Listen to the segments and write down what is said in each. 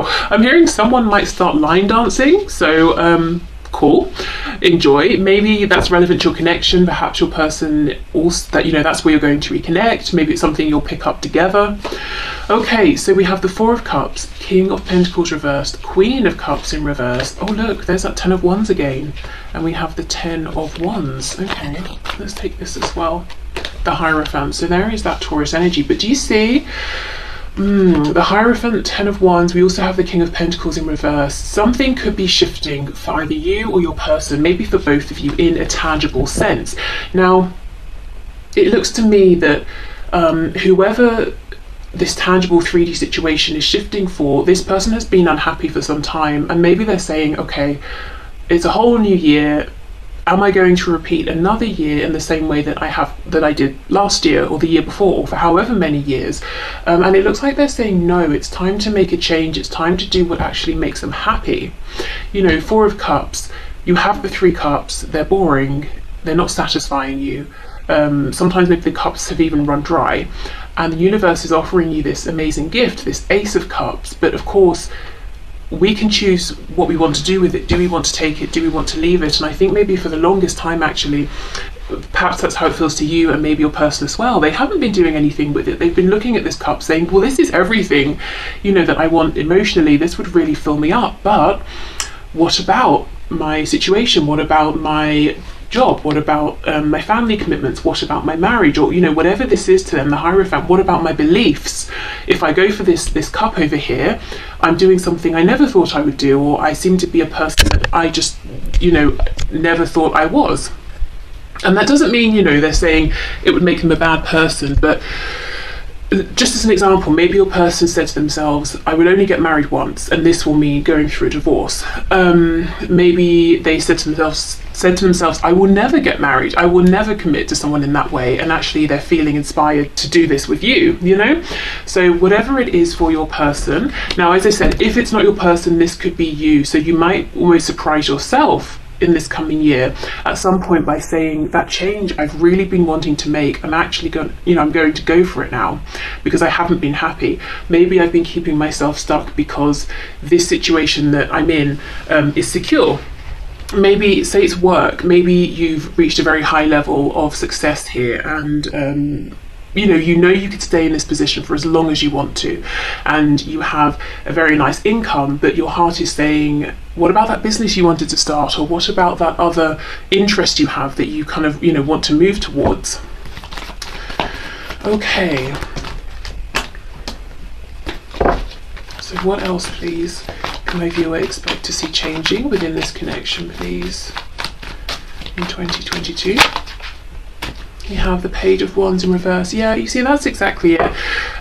Wow, I'm hearing someone might start line dancing, so cool, enjoy. Maybe that's relevant to your connection, perhaps your person also, that, you know, that's where you're going to reconnect. Maybe it's something you'll pick up together. Okay, so we have the Four of Cups, King of Pentacles reversed, Queen of Cups in reverse. Oh look, there's that Ten of Wands again, and we have the Ten of Wands. Okay, let's take this as well, the Hierophant. So there is that Taurus energy, but do you see the Hierophant, Ten of Wands? We also have the King of Pentacles in reverse. Something could be shifting for either you or your person, maybe for both of you, in a tangible sense. Now, it looks to me that whoever this tangible 3D situation is shifting for, this person has been unhappy for some time, and maybe they're saying, okay, it's a whole new year. Am I going to repeat another year in the same way that I did last year or the year before, or for however many years? And it looks like they're saying no, it's time to make a change. It's time to do what actually makes them happy. You know, Four of Cups, you have the Three Cups, they're boring, they're not satisfying you. Sometimes maybe the cups have even run dry, and the universe is offering you this amazing gift, this Ace of Cups. But of course, we can choose what we want to do with it. Do we want to take it? Do we want to leave it? And I think maybe for the longest time, actually, perhaps that's how it feels to you and maybe your person as well. They haven't been doing anything with it. They've been looking at this cup saying, well, this is everything, you know, that I want emotionally. This would really fill me up. But what about my situation? What about my job? What about my family commitments? What about my marriage? Or, you know, whatever this is to them, the Hierophant, what about my beliefs? If I go for this cup over here, I'm doing something I never thought I would do, or I seem to be a person that I just, you know, never thought I was. And that doesn't mean, you know, they're saying it would make them a bad person, but just as an example, maybe your person said to themselves, I will only get married once, and this will mean going through a divorce. Maybe they said to themselves, I will never get married, I will never commit to someone in that way, and actually they're feeling inspired to do this with you, you know? So whatever it is for your person. Now, as I said, if it's not your person, this could be you, so you might almost surprise yourself in this coming year at some point by saying, that change I've really been wanting to make, I'm actually going, you know, I'm going to go for it now because I haven't been happy. Maybe I've been keeping myself stuck because this situation that I'm in is secure. Maybe, say it's work, maybe you've reached a very high level of success here, and you know you could stay in this position for as long as you want to, and you have a very nice income, but your heart is saying, what about that business you wanted to start, or what about that other interest you have that you kind of, you know, want to move towards? Okay, so what else, please, can my viewer expect to see changing within this connection, please, in 2022? You have the Page of Wands in reverse. Yeah, you see, that's exactly it.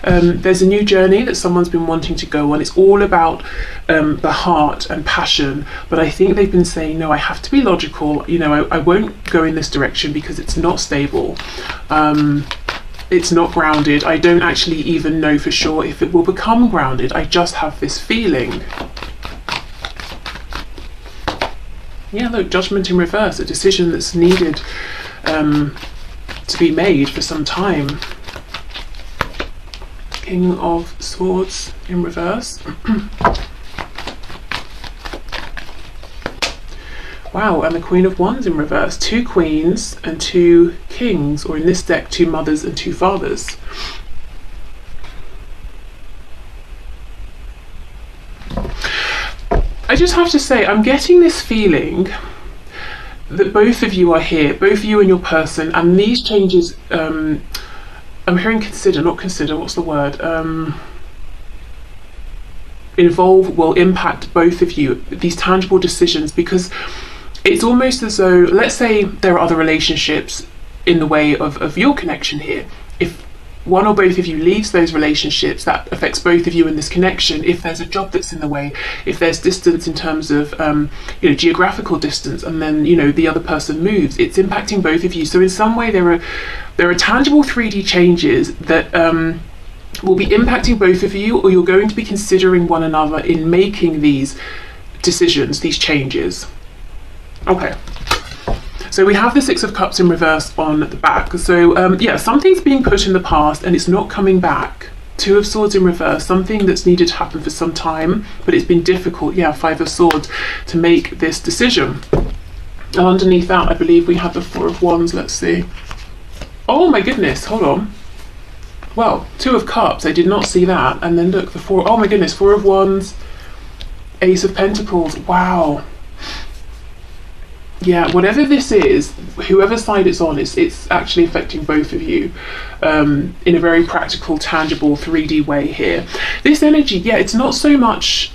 There's a new journey that someone's been wanting to go on. It's all about the heart and passion, but I think they've been saying, no, I have to be logical. You know, I won't go in this direction because it's not stable. It's not grounded. I don't actually even know for sure if it will become grounded. I just have this feeling. Yeah, look, Judgment in reverse, a decision that's needed to be made for some time. King of Swords in reverse. Wow, and the Queen of Wands in reverse. Two queens and two kings, or in this deck, two mothers and two fathers. I just have to say, I'm getting this feeling that both of you are here, both you and your person, and these changes, I'm hearing what's the word? Involve, will impact both of you, these tangible decisions, because it's almost as though, let's say there are other relationships in the way of your connection here. If one or both of you leaves those relationships, that affects both of you in this connection. If there's a job that's in the way, if there's distance in terms of you know, geographical distance, and then, you know, the other person moves, it's impacting both of you. So in some way there are tangible 3D changes that will be impacting both of you, or you're going to be considering one another in making these decisions, these changes. Okay. So we have the Six of Cups in reverse on the back. So yeah, something's being put in the past and it's not coming back. Two of Swords in reverse, something that's needed to happen for some time, but it's been difficult, yeah, Five of Swords, to make this decision. And underneath that, I believe we have the Four of Wands. Let's see. Oh my goodness, hold on. Well, Two of Cups, I did not see that. And then look, the Four, oh my goodness, Four of Wands, Ace of Pentacles, wow. Yeah, whatever this is, whoever side it's on, it's actually affecting both of you in a very practical, tangible, 3D way here. This energy, yeah, it's not so much,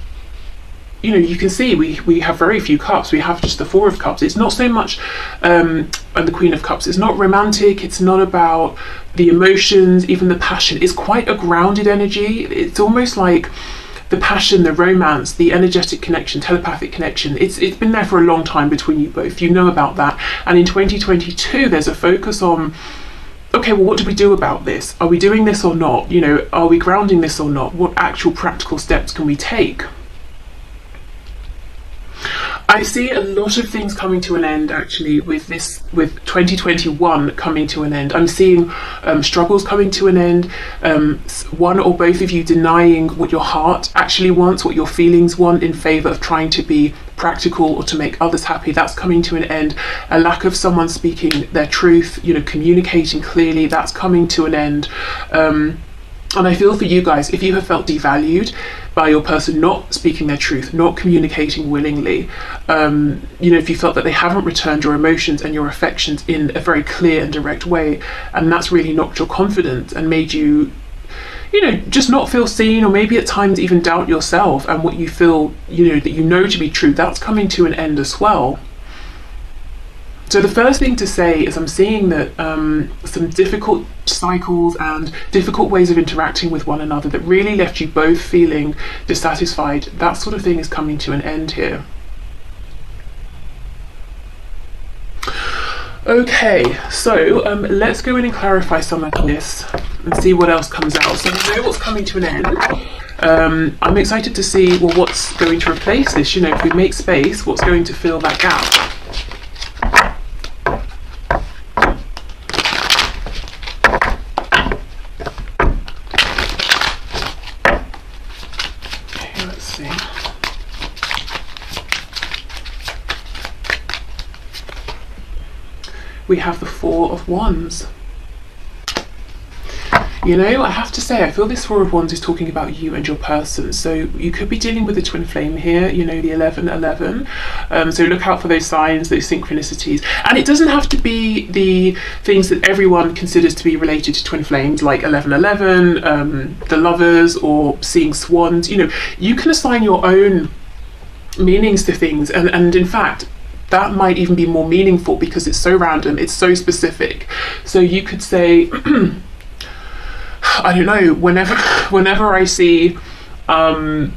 you know, you can see we have very few cups. We have just the Four of Cups. It's not so much, and the Queen of Cups. It's not romantic. It's not about the emotions, even the passion. It's quite a grounded energy. It's almost like the passion, the romance, the energetic connection, telepathic connection, it's been there for a long time between you both. You know about that. And in 2022, there's a focus on, okay, well, what do we do about this? Are we doing this or not? You know, are we grounding this or not? What actual practical steps can we take? I see a lot of things coming to an end actually with 2021 coming to an end. I'm seeing struggles coming to an end, one or both of you denying what your heart actually wants, what your feelings want, in favor of trying to be practical or to make others happy. That's coming to an end. A lack of someone speaking their truth, you know, communicating clearly, that's coming to an end. And I feel for you guys, if you have felt devalued by your person not speaking their truth, not communicating willingly, you know, if you felt that they haven't returned your emotions and your affections in a very clear and direct way, and that's really knocked your confidence and made you, you know, just not feel seen, or maybe at times even doubt yourself and what you feel, you know, that you know to be true, that's coming to an end as well. So the first thing to say is I'm seeing that some difficult cycles and difficult ways of interacting with one another that really left you both feeling dissatisfied, that sort of thing is coming to an end here. Okay, so let's go in and clarify some of this and see what else comes out. So we know what's coming to an end. I'm excited to see, well, what's going to replace this. You know, if we make space, what's going to fill that gap? We have the Four of Wands. You know, I have to say, I feel this Four of Wands is talking about you and your person. So you could be dealing with a twin flame here, you know, the 11-11. So look out for those signs, those synchronicities. And it doesn't have to be the things that everyone considers to be related to twin flames, like 11-11, the lovers, or seeing swans. You know, you can assign your own meanings to things. And in fact, that might even be more meaningful because it's so random, it's so specific. So you could say, I don't know, whenever I see a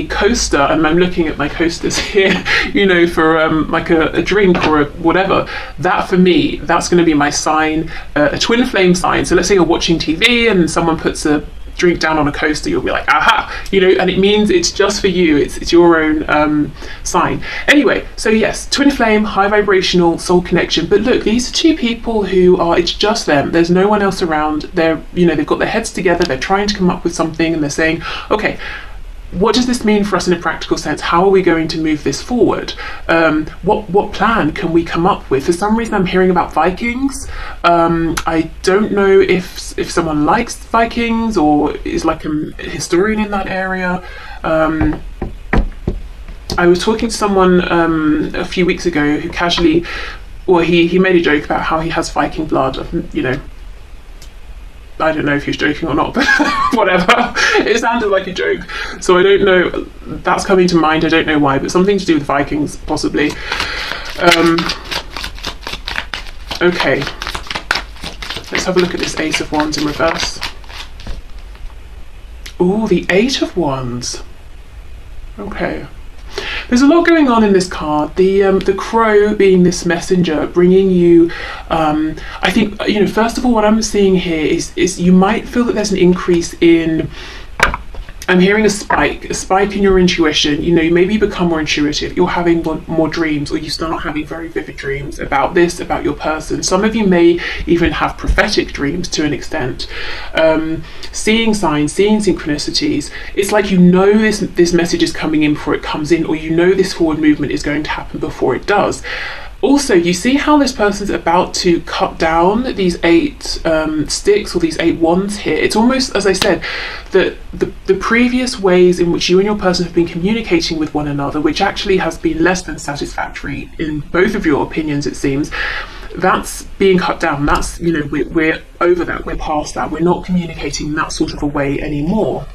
coaster, and I'm looking at my coasters here, you know, for like a drink or whatever, that for me, that's going to be my sign, a twin flame sign. So let's say you're watching TV and someone puts a drink down on a coaster, you'll be like, aha, you know, and it means it's just for you, it's your own sign. Anyway, so yes, twin flame, high vibrational, soul connection. But look, these are two people who are, it's just them, there's no one else around. They're, you know, they've got their heads together, they're trying to come up with something, and they're saying, okay, what does this mean for us in a practical sense? How are we going to move this forward? What plan can we come up with? For some reason, I'm hearing about Vikings. I don't know if someone likes Vikings or is like a historian in that area. I was talking to someone a few weeks ago who casually, well, he made a joke about how he has Viking blood, you know. I don't know if he's joking or not, but whatever. It sounded like a joke. So I don't know, that's coming to mind, I don't know why, but something to do with Vikings, possibly. Okay. Let's have a look at this Ace of Wands in reverse. Ooh, the Eight of Wands. Okay. There's a lot going on in this card. The crow being this messenger, bringing you, I think, you know, first of all, what I'm seeing here is you might feel that there's an increase in I'm hearing a spike in your intuition. You know, maybe you become more intuitive, you're having more dreams, or you start having very vivid dreams about this, about your person. Some of you may even have prophetic dreams to an extent, seeing signs, seeing synchronicities. It's like, you know, this message is coming in before it comes in, or you know this forward movement is going to happen before it does. Also, you see how this person's about to cut down these 8 sticks, or these 8 wands here. It's almost, as I said, that the previous ways in which you and your person have been communicating with one another, which actually has been less than satisfactory in both of your opinions, it seems, that's being cut down. That's, you know, we're over that, we're past that, we're not communicating in that sort of a way anymore.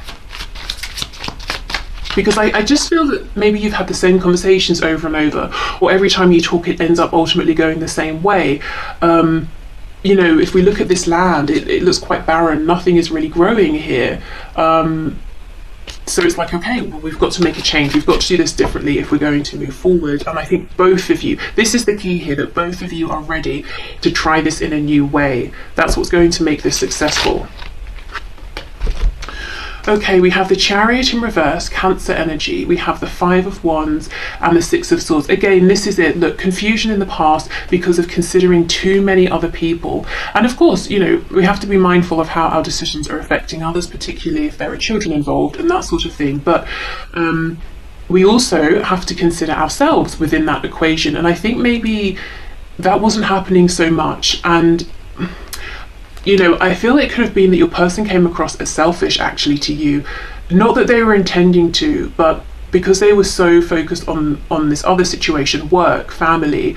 Because I just feel that maybe you've had the same conversations over and over, or every time you talk it ends up ultimately going the same way. You know, if we look at this land, it looks quite barren, nothing is really growing here. So it's like, okay, well, we've got to make a change, we've got to do this differently if we're going to move forward. And I think both of you, this is the key here, that both of you are ready to try this in a new way. That's what's going to make this successful. Okay, we have the Chariot in reverse, Cancer energy. We have the 5 of Wands and the 6 of Swords. Again, this is it. Look, confusion in the past because of considering too many other people. And of course, you know, we have to be mindful of how our decisions are affecting others, particularly if there are children involved and that sort of thing. But we also have to consider ourselves within that equation. And I think maybe that wasn't happening so much. And you know, I feel it could have been that your person came across as selfish actually to you. Not that they were intending to, but because they were so focused on this other situation, work, family,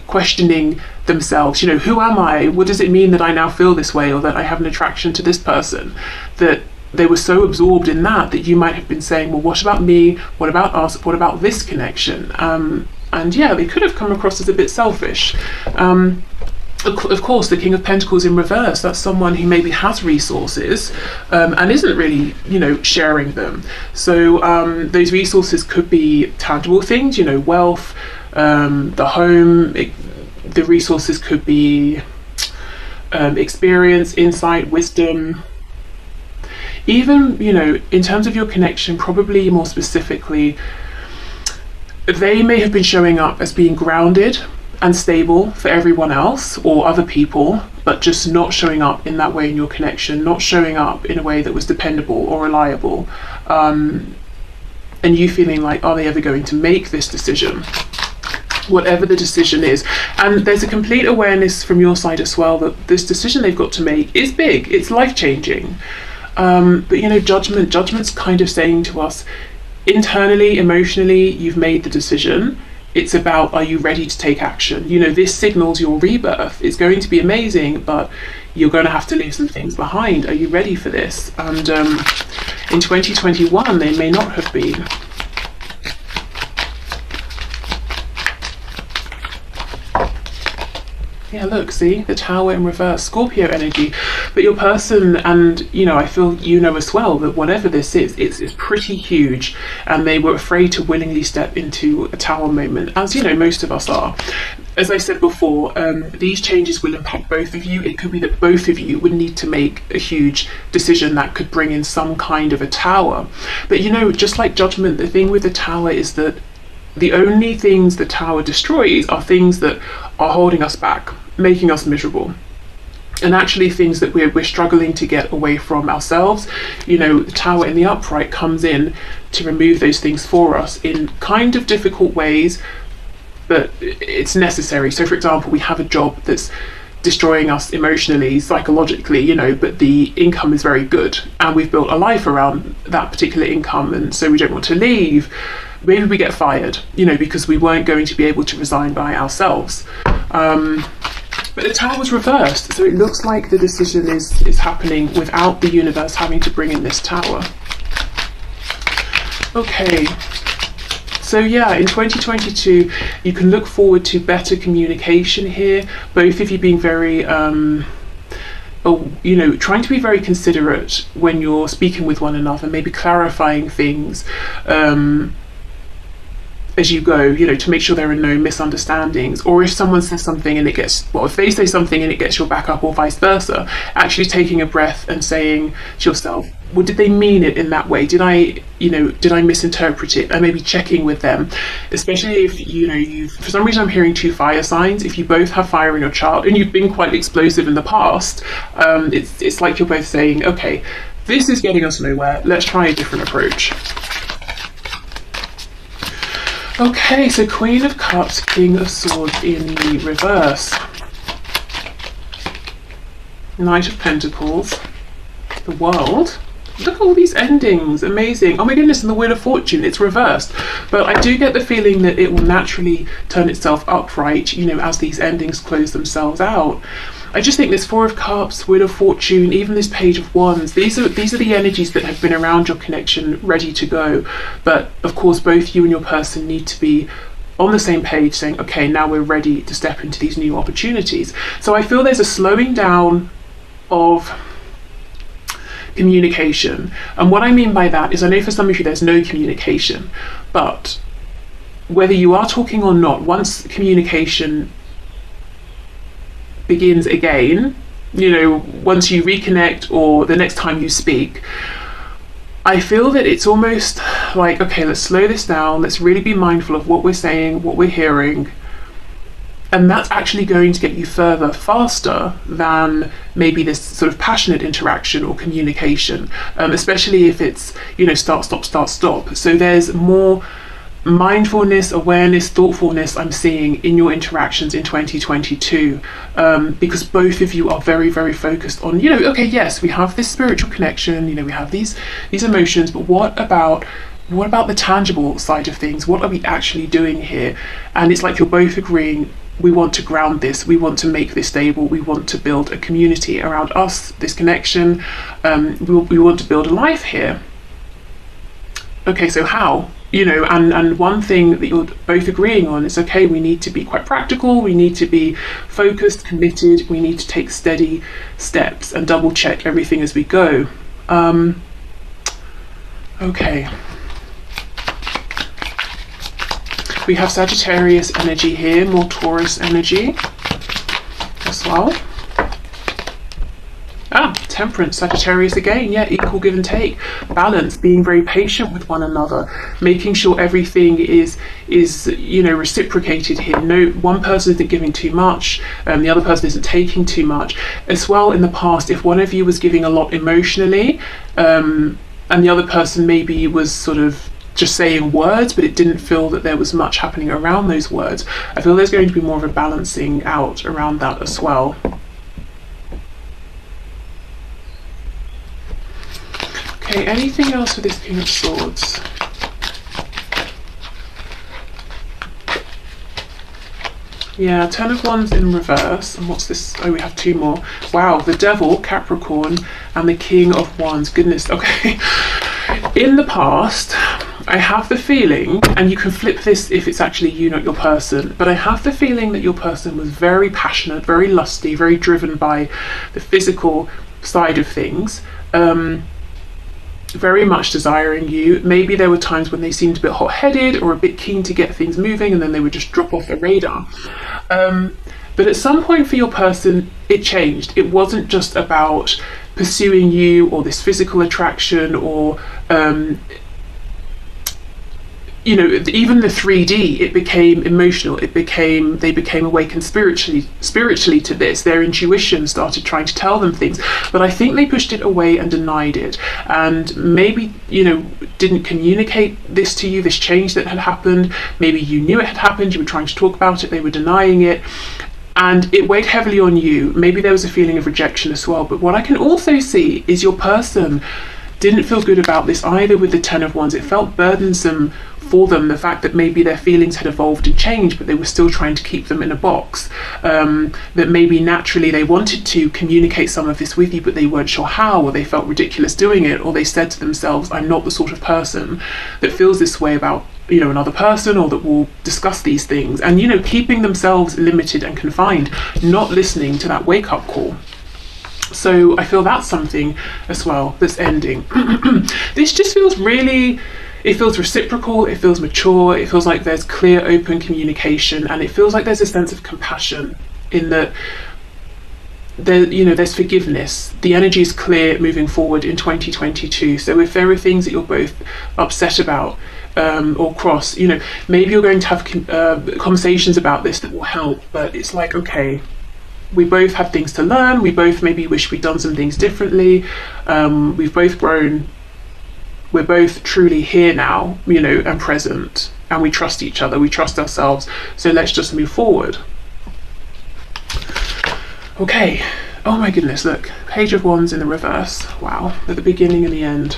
questioning themselves, you know, who am I? What does it mean that I now feel this way, or that I have an attraction to this person? That they were so absorbed in that you might have been saying, well, what about me? What about us? What about this connection? And yeah, they could have come across as a bit selfish. Of course, the King of Pentacles in reverse, that's someone who maybe has resources and isn't really, you know, sharing them. So those resources could be tangible things, you know, wealth, the home. The resources could be experience, insight, wisdom. Even, you know, in terms of your connection, probably more specifically, they may have been showing up as being grounded and stable for everyone else or other people, but just not showing up in that way in your connection, not showing up in a way that was dependable or reliable, and you feeling like, are they ever going to make this decision, whatever the decision is? And there's a complete awareness from your side as well that this decision they've got to make is big, it's life-changing, but you know, judgment's kind of saying to us, internally, emotionally, you've made the decision. It's about, are you ready to take action? You know, this signals your rebirth. It's going to be amazing, but you're going to have to leave some things behind. Are you ready for this? And in 2021, they may not have been. Yeah, look, see, the Tower in reverse, Scorpio energy. But your person, and you know, I feel you know as well that whatever this is, it's pretty huge, and they were afraid to willingly step into a Tower moment, as you know, most of us are. As I said before, these changes will impact both of you. It could be that both of you would need to make a huge decision that could bring in some kind of a Tower. But you know, just like judgment, the thing with the Tower is that the only things the Tower destroys are things that are holding us back, making us miserable, and actually things that we're struggling to get away from ourselves. You know, the Tower in the upright comes in to remove those things for us in kind of difficult ways, but it's necessary. So for example, we have a job that's destroying us emotionally, psychologically, you know, but the income is very good and we've built a life around that particular income, and so we don't want to leave. Maybe we get fired, you know, because we weren't going to be able to resign by ourselves. But the Tower was reversed, so it looks like the decision is happening without the universe having to bring in this Tower. Okay, so yeah, in 2022, you can look forward to better communication here, both of you being very, you know, trying to be very considerate when you're speaking with one another, maybe clarifying things, as you go, you know, to make sure there are no misunderstandings. Or if someone says something and it gets, well, if they say something and it gets your back up, or vice versa, actually taking a breath and saying to yourself, well, did they mean it in that way? Did I misinterpret it? And maybe checking with them, especially if, you know, you've, for some reason I'm hearing 2 fire signs. If you both have fire in your chart and you've been quite explosive in the past, it's like you're both saying, okay, this is getting us nowhere, let's try a different approach. Okay, so Queen of Cups, King of Swords in the reverse. Knight of Pentacles, the World. Look at all these endings, amazing. Oh my goodness, and the Wheel of Fortune, it's reversed. But I do get the feeling that it will naturally turn itself upright, you know, as these endings close themselves out. I just think this 4 of Cups, Wheel of Fortune, even this Page of Wands, these are the energies that have been around your connection, ready to go. But of course, both you and your person need to be on the same page, saying, okay, now we're ready to step into these new opportunities. So I feel there's a slowing down of communication. And what I mean by that is, I know for some of you there's no communication, but whether you are talking or not, once communication begins again, you know, once you reconnect or the next time you speak, I feel that it's almost like, okay, let's slow this down, let's really be mindful of what we're saying, what we're hearing. And that's actually going to get you further faster than maybe this sort of passionate interaction or communication, especially if it's, you know, start, stop, start, stop. So there's more mindfulness, awareness, thoughtfulness I'm seeing in your interactions in 2022, because both of you are very, very focused on, you know, okay, yes, we have this spiritual connection, you know, we have these emotions, but what about the tangible side of things? What are we actually doing here? And it's like you're both agreeing, we want to ground this, we want to make this stable, we want to build a community around us, this connection, we want to build a life here. Okay, so how? You know, and one thing that you're both agreeing on is, okay, we need to be quite practical, we need to be focused, committed, we need to take steady steps and double check everything as we go. Okay. We have Sagittarius energy here, more Taurus energy as well. Temperance, Sagittarius again, yeah, equal give and take, balance, being very patient with one another, making sure everything is you know, reciprocated here. No, one person isn't giving too much, the other person isn't taking too much. As well, in the past, if one of you was giving a lot emotionally, and the other person maybe was sort of just saying words, but it didn't feel that there was much happening around those words, I feel there's going to be more of a balancing out around that as well. Okay, anything else with this King of Swords? Yeah, 10 of Wands in reverse. And what's this? Oh, we have 2 more. Wow, the Devil, Capricorn, and the King of Wands. Goodness, okay. In the past, I have the feeling, and you can flip this if it's actually you, not your person, but I have the feeling that your person was very passionate, very lusty, very driven by the physical side of things. Very much desiring you. Maybe there were times when they seemed a bit hot-headed or a bit keen to get things moving, and then they would just drop off the radar. But at some point for your person, it changed. It wasn't just about pursuing you or this physical attraction or you know, even the 3D, it became emotional. They became awakened spiritually to this. Their intuition started trying to tell them things, but I think they pushed it away and denied it, and maybe, you know, didn't communicate this to you, this change that had happened. Maybe you knew it had happened, you were trying to talk about it, they were denying it, and it weighed heavily on you. Maybe there was a feeling of rejection as well. But what I can also see is your person didn't feel good about this either with the 10 of Wands. It felt burdensome for them, the fact that maybe their feelings had evolved and changed, but they were still trying to keep them in a box. That maybe naturally they wanted to communicate some of this with you, but they weren't sure how, or they felt ridiculous doing it, or they said to themselves, I'm not the sort of person that feels this way about, you know, another person, or that will discuss these things, and, you know, keeping themselves limited and confined, not listening to that wake-up call. So I feel that's something as well that's ending. This just feels really, it feels reciprocal, it feels mature, it feels like there's clear, open communication, and it feels like there's a sense of compassion in that there, you know, there's forgiveness. The energy is clear moving forward in 2022. So if there are things that you're both upset about, or cross, you know, maybe you're going to have conversations about this that will help, but it's like, okay, we both have things to learn, we both maybe wish we'd done some things differently, we've both grown, we're both truly here now, you know, and present, and we trust each other, we trust ourselves, so let's just move forward. Okay, oh my goodness, look, Page of Wands in the reverse. Wow, at the beginning and the end.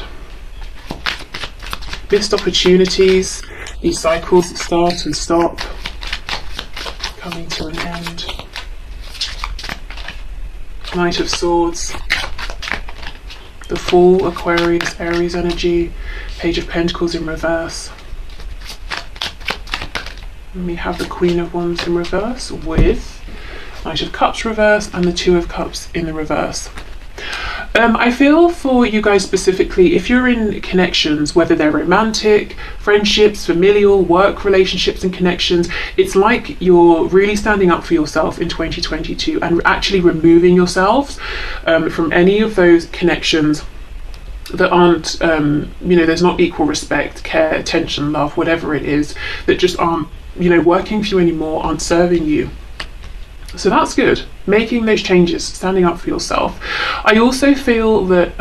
Missed opportunities, these cycles that start and stop, coming to an end. Knight of Swords, the Fool, Aquarius, Aries energy, Page of Pentacles in reverse. And we have the Queen of Wands in reverse with Knight of Cups reverse and the Two of Cups in the reverse. I feel for you guys specifically, if you're in connections, whether they're romantic, friendships, familial, work relationships and connections, it's like you're really standing up for yourself in 2022 and actually removing yourselves from any of those connections that aren't, you know, there's not equal respect, care, attention, love, whatever it is, that just aren't, you know, working for you anymore, aren't serving you. So that's good, making those changes, standing up for yourself. I also feel that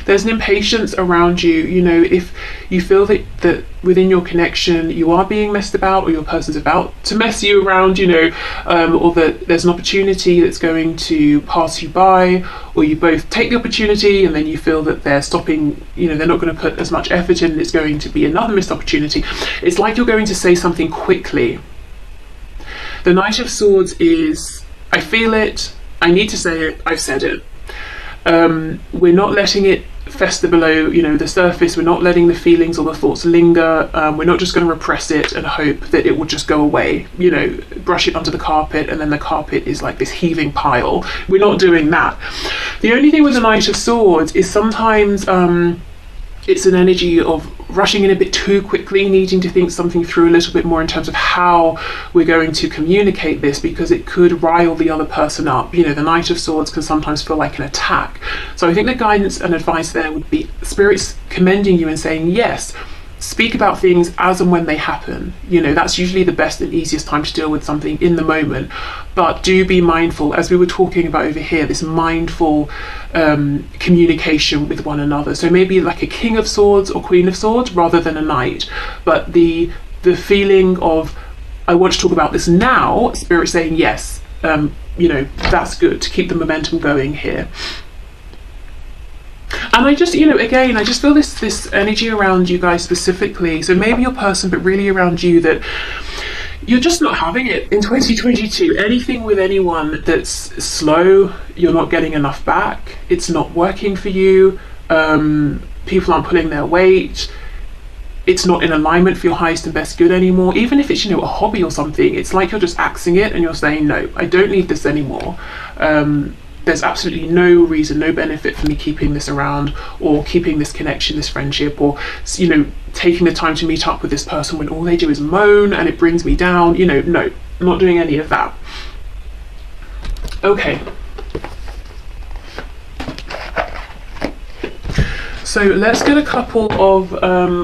there's an impatience around you, you know, if you feel that within your connection you are being messed about, or your person's about to mess you around, you know, or that there's an opportunity that's going to pass you by, or you both take the opportunity and then you feel that they're stopping, you know, they're not going to put as much effort in and it's going to be another missed opportunity. It's like you're going to say something quickly. The Knight of Swords is, I feel it, I need to say it, I've said it. We're not letting it fester below, you know, the surface. We're not letting the feelings or the thoughts linger. We're not just going to repress it and hope that it will just go away, you know, brush it under the carpet, and then the carpet is like this heaving pile. We're not doing that. The only thing with the Knight of Swords is sometimes it's an energy of rushing in a bit too quickly, needing to think something through a little bit more in terms of how we're going to communicate this, because it could rile the other person up. You know, the Knight of Swords can sometimes feel like an attack. So I think the guidance and advice there would be spirits commending you and saying, yes, speak about things as and when they happen. You know, that's usually the best and easiest time to deal with something in the moment. But do be mindful, as we were talking about over here, this mindful communication with one another. So maybe like a King of Swords or Queen of Swords rather than a Knight. But the feeling of, I want to talk about this now, Spirit saying yes, you know, that's good to keep the momentum going here. And I just, you know, again, I just feel this energy around you guys specifically. So maybe your person, but really around you, that you're just not having it in 2022. Anything with anyone that's slow, you're not getting enough back. It's not working for you. People aren't pulling their weight. It's not in alignment for your highest and best good anymore. Even if it's, you know, a hobby or something, it's like you're just axing it and you're saying, no, I don't need this anymore. There's absolutely no reason, no benefit for me keeping this around, or keeping this connection, this friendship, or, you know, taking the time to meet up with this person when all they do is moan and it brings me down. You know, no, I'm not doing any of that. Okay. So let's get a couple of,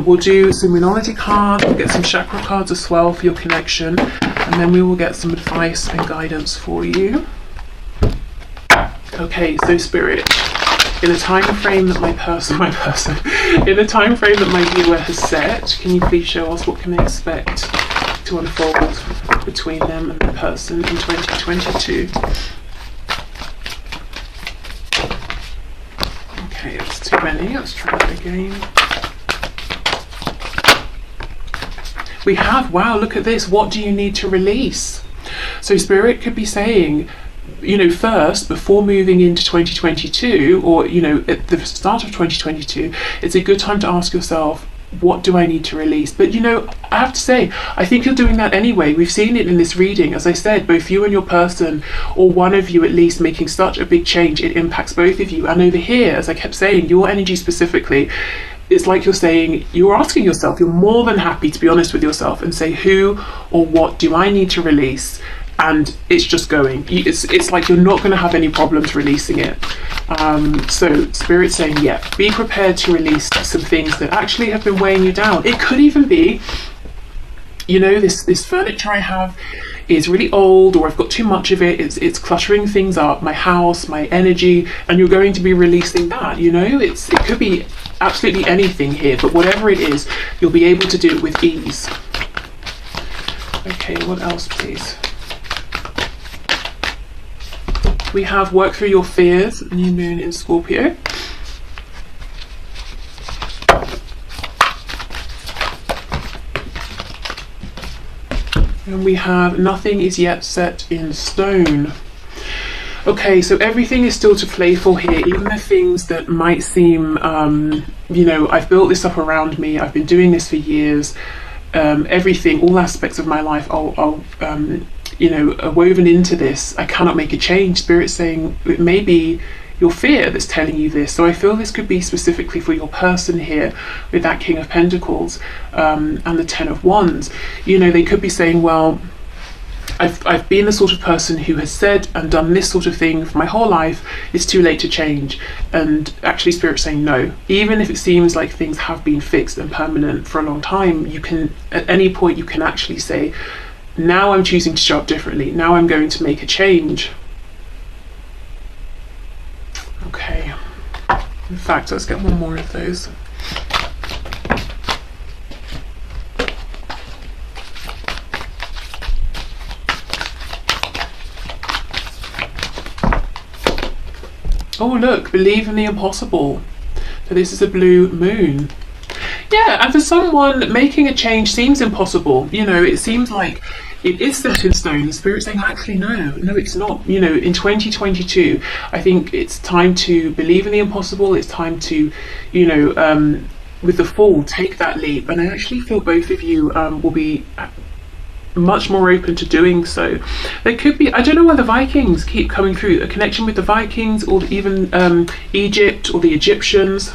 we'll do some Moonology cards, we'll get some chakra cards as well for your connection, and then we will get some advice and guidance for you. Okay, so Spirit, in the time frame that in the time frame that my viewer has set, can you please show us what can they expect to unfold between them and the person in 2022? Okay, that's too many. Let's try that again. We have, wow, look at this. What do you need to release? So Spirit could be saying, you know, first, before moving into 2022, or, you know, at the start of 2022, it's a good time to ask yourself, what do I need to release? But, you know, I have to say, I think you're doing that anyway. We've seen it in this reading. As I said, both you and your person, or one of you at least, making such a big change, it impacts both of you. And over here, as I kept saying, your energy specifically, it's like you're saying, you're asking yourself, you're more than happy to be honest with yourself and say, who or what do I need to release? And it's just going. It's like you're not going to have any problems releasing it. So Spirit's saying, yeah, be prepared to release some things that actually have been weighing you down. It could even be, you know, this furniture I have is really old, or I've got too much of it, it's cluttering things up, my house, my energy, and you're going to be releasing that, you know. It could be absolutely anything here, but whatever it is, you'll be able to do it with ease. Okay, what else, please? We have work through your fears, new moon in Scorpio. And we have nothing is yet set in stone. Okay, so everything is still to play for here, even the things that might seem, you know, I've built this up around me, I've been doing this for years, everything, all aspects of my life, you know, are woven into this. I cannot make a change. Spirit's saying it may be your fear that's telling you this. So I feel this could be specifically for your person here with that King of Pentacles and the Ten of Wands. You know, they could be saying, well, I've been the sort of person who has said and done this sort of thing for my whole life. It's too late to change. And actually Spirit's saying no. Even if it seems like things have been fixed and permanent for a long time, you can, at any point, you can actually say, now I'm choosing to show up differently. Now I'm going to make a change. Okay. In fact, let's get one more of those. Oh look, believe in the impossible. So this is a blue moon. Yeah, and for someone, making a change seems impossible. You know, it seems like it is set in stone. The Spirit's saying, actually, no, it's not. You know, in 2022, I think it's time to believe in the impossible. It's time to, you know, with the Fool, take that leap. And I actually feel both of you will be much more open to doing so. There could be, I don't know why the Vikings keep coming through, a connection with the Vikings, or even Egypt or the Egyptians.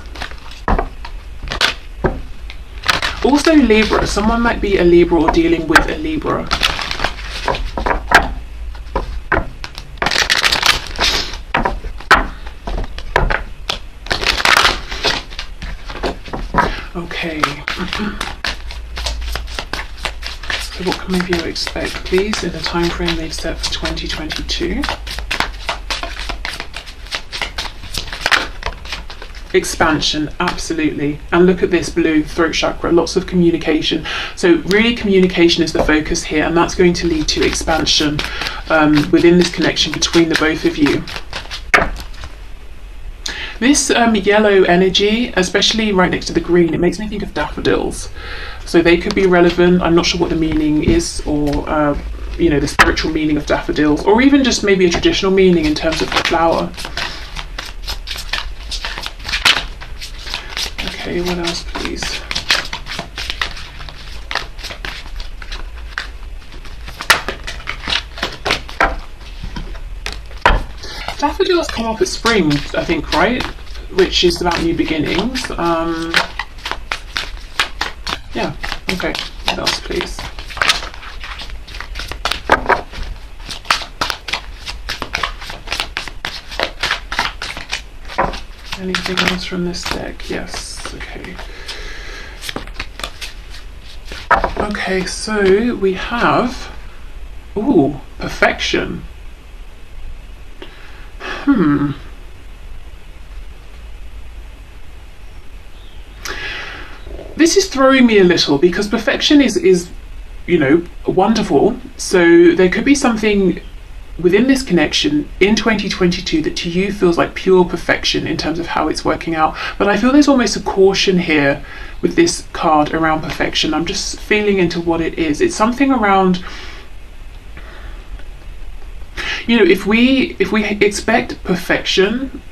Also Libra, someone might be a Libra or dealing with a Libra. Okay. So what can maybe you expect, please, in the time frame they've set for 2022? Expansion, absolutely. And look at this blue throat chakra, lots of communication. So really communication is the focus here, and that's going to lead to expansion within this connection between the both of you. This yellow energy, especially right next to the green, it makes me think of daffodils. So they could be relevant. I'm not sure what the meaning is, or you know, the spiritual meaning of daffodils, or even just maybe a traditional meaning in terms of the flower. Okay, what else, please? Daffodils come up at spring, I think, right? Which is about new beginnings. Yeah, okay. What else, please? Anything else from this deck? Yes, okay. Okay, so we have, ooh, perfection. This is throwing me a little, because perfection is, you know, wonderful. So there could be something within this connection in 2022 that to you feels like pure perfection in terms of how it's working out. But I feel there's almost a caution here with this card around perfection. I'm just feeling into what it is. It's something around, you know, if we expect perfection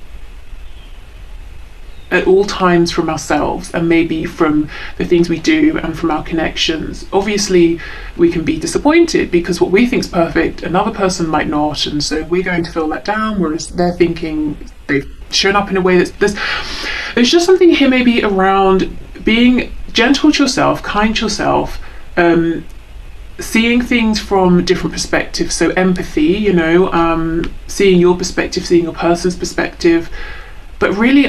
at all times from ourselves, and maybe from the things we do and from our connections, obviously we can be disappointed, because what we think is perfect another person might not, and so we're going to feel let down, whereas they're thinking they've shown up in a way there's just something here maybe around being gentle to yourself, kind to yourself, seeing things from different perspectives, so empathy, you know, seeing your perspective, seeing your person's perspective. But really,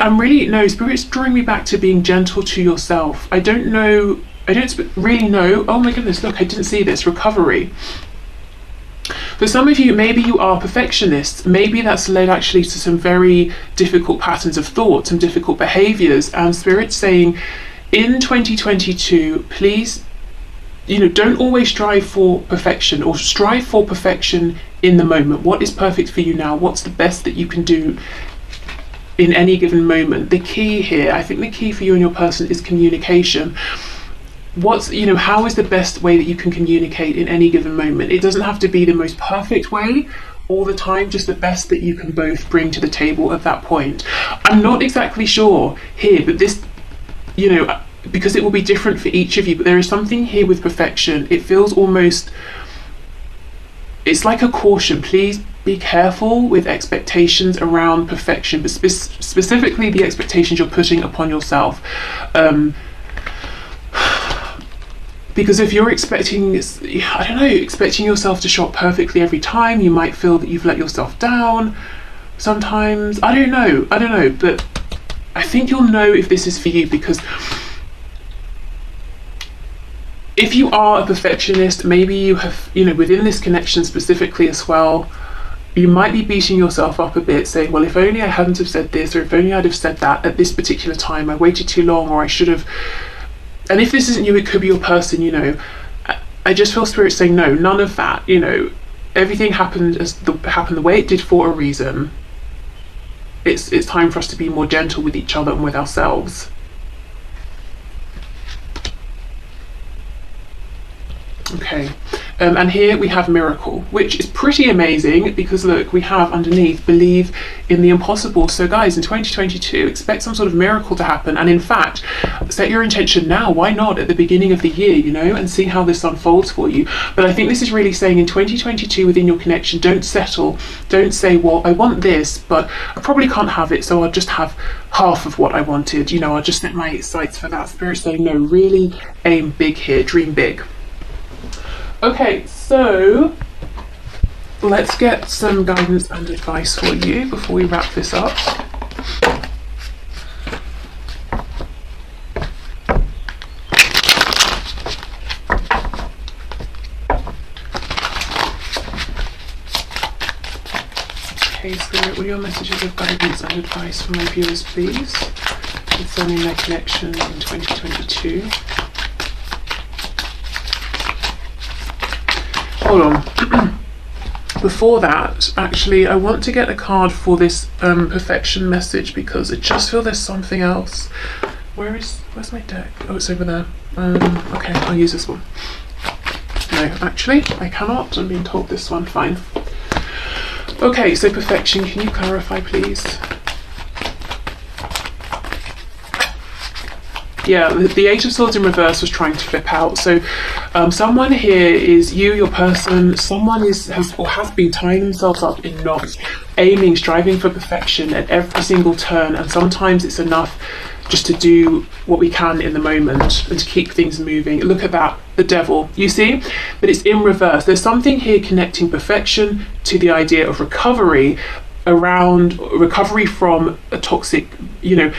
no, Spirit's drawing me back to being gentle to yourself. I don't really know, oh my goodness, look, I didn't see this, recovery. For some of you, maybe you are perfectionists. Maybe that's led actually to some very difficult patterns of thought, some difficult behaviors. And Spirit's saying, in 2022, please, you know, don't always strive for perfection, or strive for perfection in the moment. What is perfect for you now? What's the best that you can do in any given moment? The key here, I think the key for you and your person is communication. How is the best way that you can communicate in any given moment? It doesn't have to be the most perfect way all the time, just the best that you can both bring to the table at that point. I'm not exactly sure here, but this, you know, because it will be different for each of you, but there is something here with perfection. It feels almost, it's like a caution. Please be careful with expectations around perfection, but specifically the expectations you're putting upon yourself. Because if you're expecting yourself to show up perfectly every time, you might feel that you've let yourself down sometimes. I don't know, but I think you'll know if this is for you, because if you are a perfectionist, maybe you have, you know, within this connection specifically as well, you might be beating yourself up a bit, saying, well, if only I hadn't have said this, or if only I'd have said that at this particular time, I waited too long, or I should have. And if this isn't you, it could be your person, you know. I just feel Spirit saying, no, none of that, you know. Everything happened the way it did for a reason. It's time for us to be more gentle with each other and with ourselves. Okay, and here we have miracle, which is pretty amazing, because look, we have underneath believe in the impossible. So guys, in 2022, expect some sort of miracle to happen, and in fact, set your intention now. Why not at the beginning of the year, you know, and see how this unfolds for you. But I think this is really saying in 2022 within your connection, don't settle. Don't say, well, I want this, but I probably can't have it, so I'll just have half of what I wanted, you know, I'll just set my sights for that. Spirit saying, no, really aim big here, dream big. Okay, so let's get some guidance and advice for you before we wrap this up. Okay, Spirit, what are your messages of guidance and advice for my viewers, please, concerning their connection in 2022? Hold on. Before that, actually, I want to get a card for this perfection message, because I just feel there's something else. Where's my deck? Oh, it's over there. Okay, I'll use this one. No, actually, I cannot. I'm being told this one. Fine. Okay, so perfection. Can you clarify, please? Yeah, the Eight of Swords in reverse was trying to flip out. So someone here is you, your person. Someone has been tying themselves up in knots, aiming, striving for perfection at every single turn. And sometimes it's enough just to do what we can in the moment and to keep things moving. Look at that, the devil, you see? But it's in reverse. There's something here connecting perfection to the idea of recovery, around recovery from a toxic, you know,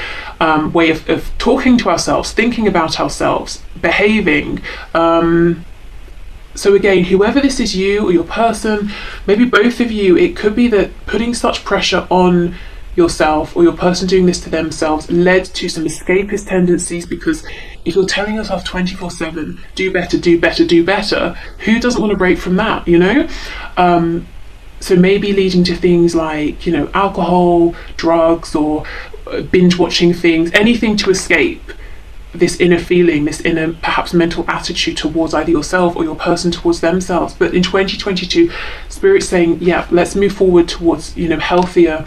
way of talking to ourselves, thinking about ourselves, behaving. So again, whoever this is, you or your person, maybe both of you, it could be that putting such pressure on yourself or your person doing this to themselves led to some escapist tendencies, because if you're telling yourself 24/7, do better, do better, do better, who doesn't want to break from that, you know? So maybe leading to things like, you know, alcohol, drugs, or binge watching things, anything to escape this inner feeling, this inner perhaps mental attitude towards either yourself or your person towards themselves. But in 2022, Spirit's saying, yeah, let's move forward towards, you know, healthier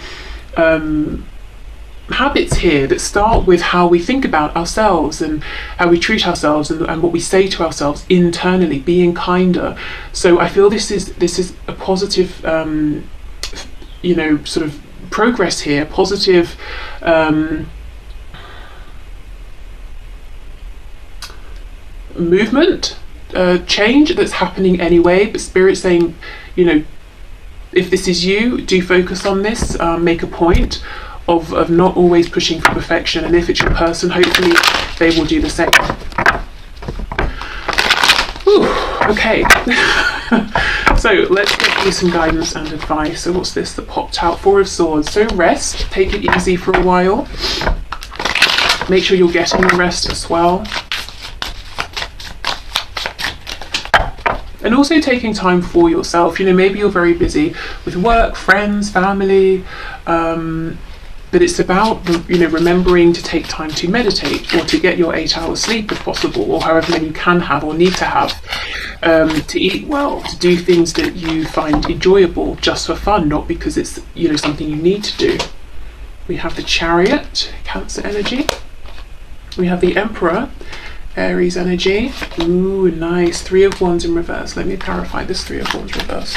habits here that start with how we think about ourselves and how we treat ourselves and what we say to ourselves internally, being kinder. So I feel this is a positive, you know, sort of progress here, positive movement, change that's happening anyway. But Spirit's saying, you know, if this is you, do focus on this, make a point of not always pushing for perfection, and if it's your person, hopefully they will do the same. Ooh, okay. So let's get you some guidance and advice. So what's this that popped out? Four of Swords. So rest, take it easy for a while. Make sure you're getting the rest as well. And also taking time for yourself. You know, maybe you're very busy with work, friends, family, but it's about, you know, remembering to take time to meditate, or to get your 8 hours sleep if possible, or however many you can have or need to have, to eat well, to do things that you find enjoyable just for fun, not because it's, you know, something you need to do. We have the Chariot, Cancer energy. We have the Emperor, Aries energy. Ooh, nice. Three of Wands in reverse. Let me clarify this Three of Wands reverse.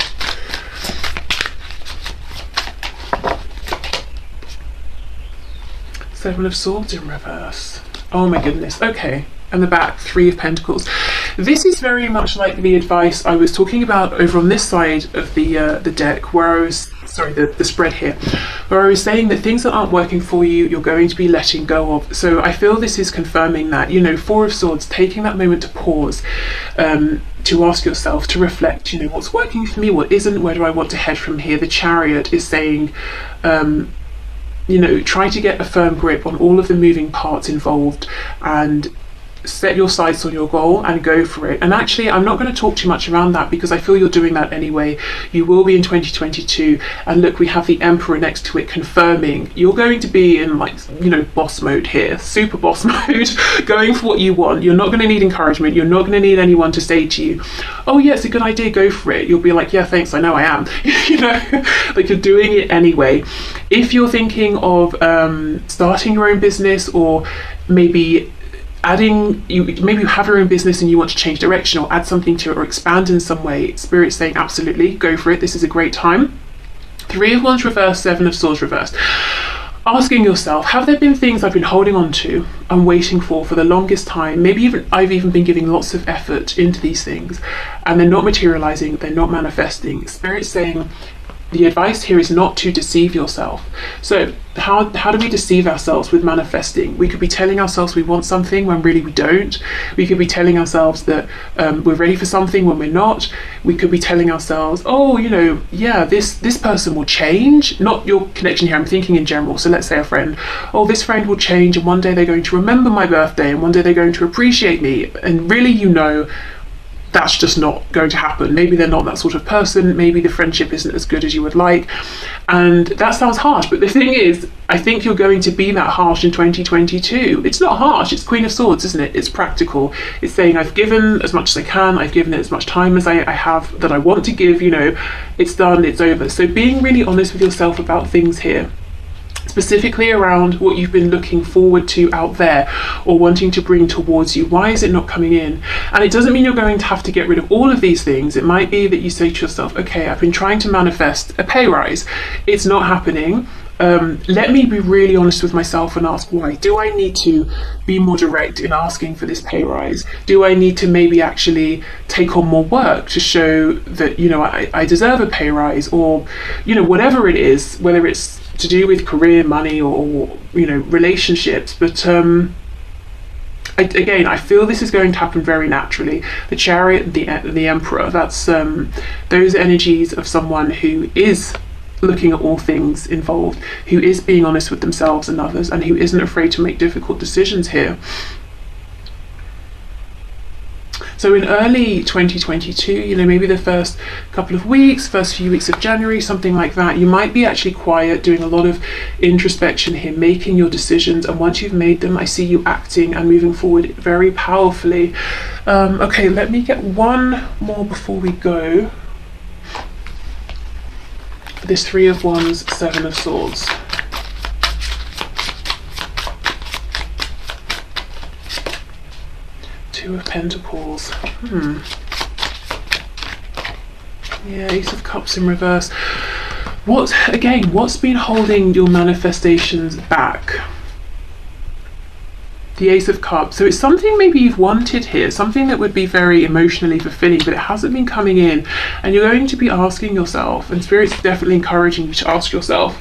Seven of Swords in reverse. Oh my goodness. Okay. And the back, Three of Pentacles. This is very much like the advice I was talking about over on this side of the deck, where I was, sorry, the spread here, where I was saying that things that aren't working for you, you're going to be letting go of. So I feel this is confirming that, you know, Four of Swords, taking that moment to pause, to ask yourself, to reflect, you know, what's working for me, what isn't, where do I want to head from here. The Chariot is saying, you know, try to get a firm grip on all of the moving parts involved and set your sights on your goal and go for it. And actually, I'm not going to talk too much around that because I feel you're doing that anyway. You will be in 2022. And look, we have the Emperor next to it, confirming you're going to be in, like, you know, boss mode here, super boss mode, going for what you want. You're not going to need encouragement. You're not going to need anyone to say to you, oh yeah, it's a good idea, go for it. You'll be like, yeah, thanks, I know I am. You know, like, you're doing it anyway. If you're thinking of starting your own business, or maybe maybe you have your own business and you want to change direction or add something to it or expand in some way, Spirit's saying absolutely go for it. This is a great time. Three of Wands reversed, Seven of Swords reversed. Asking yourself, have there been things I've been holding on to and waiting for the longest time? Maybe I've even been giving lots of effort into these things and they're not materializing, they're not manifesting. Spirit's saying the advice here is not to deceive yourself. So how do we deceive ourselves with manifesting? We could be telling ourselves we want something when really we don't. We could be telling ourselves that we're ready for something when we're not. We could be telling ourselves, oh, you know, yeah, this person will change. Not your connection here, I'm thinking in general. So let's say a friend. Oh, this friend will change and one day they're going to remember my birthday and one day they're going to appreciate me. And really, you know, that's just not going to happen. Maybe they're not that sort of person. Maybe the friendship isn't as good as you would like. And that sounds harsh, but the thing is, I think you're going to be that harsh in 2022. It's not harsh, it's Queen of Swords, isn't it? It's practical. It's saying I've given as much as I can, I've given it as much time as I have that I want to give, you know, it's done, it's over. So being really honest with yourself about things here, specifically around what you've been looking forward to out there or wanting to bring towards you. Why is it not coming in? And it doesn't mean you're going to have to get rid of all of these things. It might be that you say to yourself, okay, I've been trying to manifest a pay rise. It's not happening. Let me be really honest with myself and ask why. Do I need to be more direct in asking for this pay rise? Do I need to maybe actually take on more work to show that, you know, I deserve a pay rise? Or, you know, whatever it is, whether it's to do with career, money, or you know, relationships. But again, I feel this is going to happen very naturally. The Chariot, the Emperor, that's those energies of someone who is looking at all things involved, who is being honest with themselves and others, and who isn't afraid to make difficult decisions here. So in early 2022, you know, maybe the first couple of weeks, first few weeks of January, something like that, you might be actually quiet, doing a lot of introspection here, making your decisions. And once you've made them, I see you acting and moving forward very powerfully. Okay, let me get one more before we go. This Three of Wands, Seven of Swords. Two of Pentacles. Yeah, Ace of Cups in reverse. What's been holding your manifestations back? The Ace of Cups. So it's something maybe you've wanted here, something that would be very emotionally fulfilling, but it hasn't been coming in. And you're going to be asking yourself, and Spirit's definitely encouraging you to ask yourself,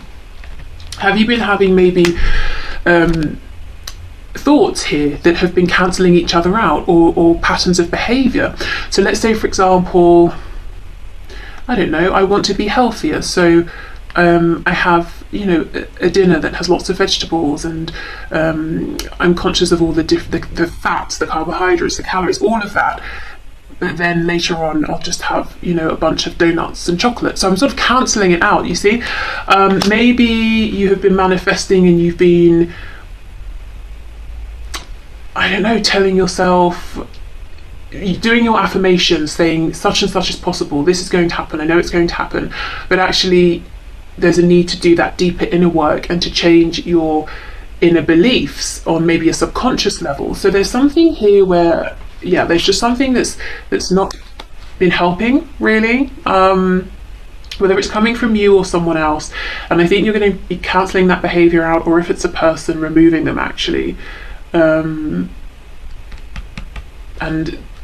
have you been having maybe thoughts here that have been cancelling each other out, or patterns of behaviour? So let's say, for example, I don't know, I want to be healthier, so I have, you know, a dinner that has lots of vegetables, and I'm conscious of all the fats, the carbohydrates, the calories, all of that. But then later on, I'll just have, you know, a bunch of donuts and chocolate. So I'm sort of cancelling it out, you see. Maybe you have been manifesting and you've been, I don't know, telling yourself, doing your affirmations, saying such and such is possible, this is going to happen, I know it's going to happen, but actually there's a need to do that deeper inner work and to change your inner beliefs on maybe a subconscious level. So there's something here where, yeah, there's just something that's not been helping really, whether it's coming from you or someone else. And I think you're going to be cancelling that behaviour out, or if it's a person, removing them actually. And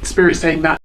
Spirit's saying that